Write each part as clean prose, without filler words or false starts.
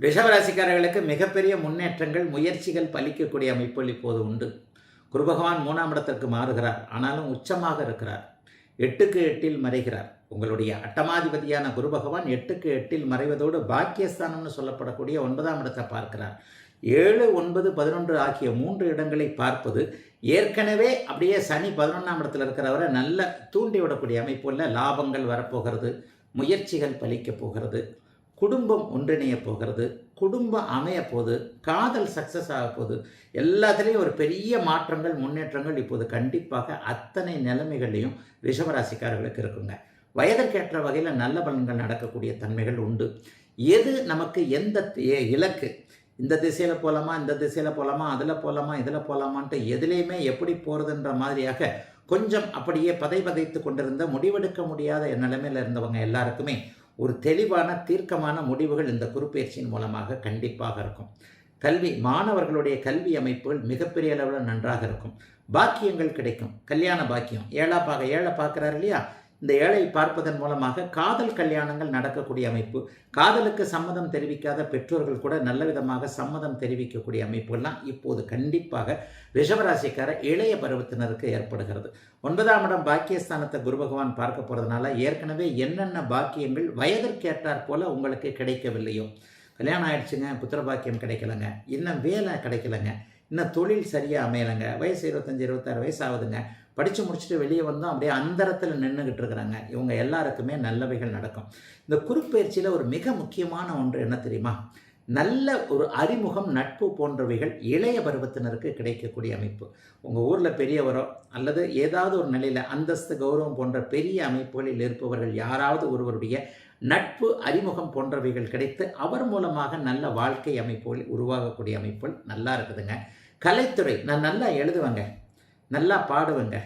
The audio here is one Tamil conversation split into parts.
ரிஷபராசிக்காரர்களுக்கு மிகப்பெரிய முன்னேற்றங்கள், முயற்சிகள் பலிக்கக்கூடிய அமைப்புகள் இப்போது உண்டு. குரு பகவான் 3ஆம் இடத்திற்கு மாறுகிறார். ஆனாலும் உச்சமாக இருக்கிறார். 8க்கு 8ல் மறைகிறார். உங்களுடைய அட்டமாதிபதியான குரு பகவான் 8க்கு 8ல் மறைவதோடு பாக்கியஸ்தானம்னு சொல்லப்படக்கூடிய 9ஆம் இடத்தை பார்க்கிறார். 7, 9, 11 ஆகிய 3 இடங்களை பார்ப்பது ஏற்கனவே அப்படியே சனி 11ஆம் இடத்துல இருக்கிறவரை நல்ல தூண்டி விடக்கூடிய அமைப்புள்ள லாபங்கள் வரப்போகிறது, முயற்சிகள் பலிக்கப் போகிறது, குடும்பம் ஒன்றிணைய போகிறது, குடும்பம் அமைய போகுது, காதல் சக்ஸஸ் ஆக போகுது. எல்லாத்துலேயும் ஒரு பெரிய மாற்றங்கள், முன்னேற்றங்கள் இப்போது கண்டிப்பாக அத்தனை நிலைமைகள்லையும் ரிஷபராசிக்காரர்களுக்கு இருக்குங்க. வயதிற்கேற்ற வகையில் நல்ல பலன்கள் நடக்கக்கூடிய தன்மைகள் உண்டு. எது நமக்கு எந்த இலக்கு, இந்த திசையில் போகலாமா, இந்த திசையில் போகலாமா, அதில் போகலாமா, இதில் போகலாமான்ட்டு எதுலேயுமே எப்படி போகிறதுன்ற மாதிரியாக கொஞ்சம் அப்படியே பதைத்து கொண்டிருந்த முடிவெடுக்க முடியாத நிலைமையில் இருந்தவங்க எல்லாருக்குமே ஒரு தெளிவான தீர்க்கமான முடிவுகள் இந்த குருப்பெயர்ச்சியின் மூலமாக கண்டிப்பாக இருக்கும். கல்வி, மாணவர்களுடைய கல்வி அமைப்புகள் மிகப்பெரிய அளவில் நன்றாக இருக்கும். பாக்கியங்கள் கிடைக்கும். கல்யாண பாக்கியம், ஏழை பார்க்குறாரு இல்லையா, இந்த ஏழை பார்ப்பதன் மூலமாக காதல் கல்யாணங்கள் நடக்கக்கூடிய அமைப்பு, காதலுக்கு சம்மதம் தெரிவிக்காத பெற்றோர்கள் கூட நல்ல விதமாக சம்மதம் தெரிவிக்கக்கூடிய அமைப்புகள்லாம் இப்போது கண்டிப்பாக ரிஷபராசிக்கார இளைய பருவத்தினருக்கு ஏற்படுகிறது. 9ஆம் இடம் பாக்கியஸ்தானத்தை குரு பகவான் பார்க்க போகிறதுனால ஏற்கனவே என்னென்ன பாக்கியங்கள் வயதிற்கேற்றாற் போல உங்களுக்கு கிடைக்கவில்லையோ, கல்யாணம் ஆயிடுச்சுங்க, புத்திர பாக்கியம் கிடைக்கலங்க, இன்னும் வேலை கிடைக்கலங்க, இன்னும் தொழில் சரியாக அமையலைங்க, வயசு 25, 26 வயசு ஆகுதுங்க, படித்து முடிச்சுட்டு வெளியே வந்தோம் அப்படியே அந்தரத்தில் நின்றுக்கிட்டு இருக்கிறாங்க, இவங்க எல்லாருக்குமே நல்லவைகள் நடக்கும். இந்த குருப்பெயர்ச்சியில் ஒரு மிக முக்கியமான ஒன்று என்ன தெரியுமா, நல்ல ஒரு அறிமுகம், நட்பு போன்றவைகள் இளைய பருவத்தினருக்கு கிடைக்கக்கூடிய அமைப்பு. உங்கள் ஊரில் பெரியவரோ அல்லது ஏதாவது ஒரு நிலையில் அந்தஸ்து, கௌரவம் போன்ற பெரிய அமைப்புகளில் இருப்பவர்கள் யாராவது ஒருவருடைய நட்பு, அறிமுகம் போன்றவைகள் கிடைத்து அவர் மூலமாக நல்ல வாழ்க்கை அமைப்புகள் உருவாகக்கூடிய அமைப்புகள் நல்லா இருக்குதுங்க. கலைத்துறை, நான் நல்லா எழுதுவேங்க, நல்லா பாடுவேங்க,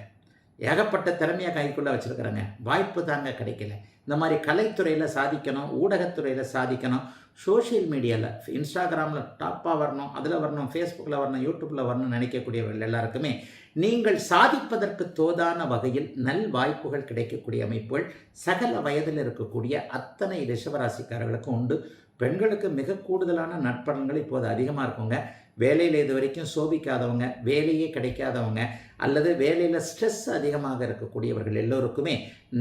ஏகப்பட்ட திறமையாக கைக்குள்ளே வச்சுருக்கிறேங்க, வாய்ப்பு தாங்க கிடைக்கல. இந்த மாதிரி கலைத்துறையில் சாதிக்கணும், ஊடகத்துறையில் சாதிக்கணும், சோஷியல் மீடியாவில் இன்ஸ்டாகிராமில் டாப்பாக வரணும், அதில் வரணும், ஃபேஸ்புக்கில் வரணும், யூடியூப்பில் வரணும்னு நினைக்கக்கூடியவர்கள் எல்லாருக்குமே நீங்கள் சாதிப்பதற்கு தோதான வகையில் நல் வாய்ப்புகள் கிடைக்கக்கூடிய அமைப்புகள் சகல வயதில் இருக்கக்கூடிய அத்தனை ரிஷபராசிக்காரர்களுக்கும் உண்டு. பெண்களுக்கு மிக கூடுதலான நற்பலன்கள் இப்போது அதிகமாக இருக்குங்க. வேலையில் இது வரைக்கும் சோபிக்காதவங்க, வேலையே கிடைக்காதவங்க, அல்லது வேலையில் ஸ்ட்ரெஸ் அதிகமாக இருக்கக்கூடியவர்கள் எல்லோருக்குமே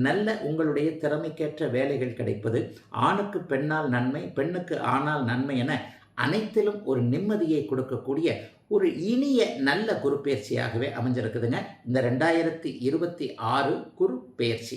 நல்ல உங்களுடைய திறமைக்கேற்ற வேலைகள் கிடைப்பது, ஆணுக்கு பெண்ணால் நன்மை, பெண்ணுக்கு ஆணால் நன்மை என அனைத்திலும் ஒரு நிம்மதியை கொடுக்கக்கூடிய ஒரு இனிய நல்ல குரு பெயர்ச்சியாகவே அமைஞ்சிருக்குதுங்க இந்த 2026 குரு பெயர்ச்சி.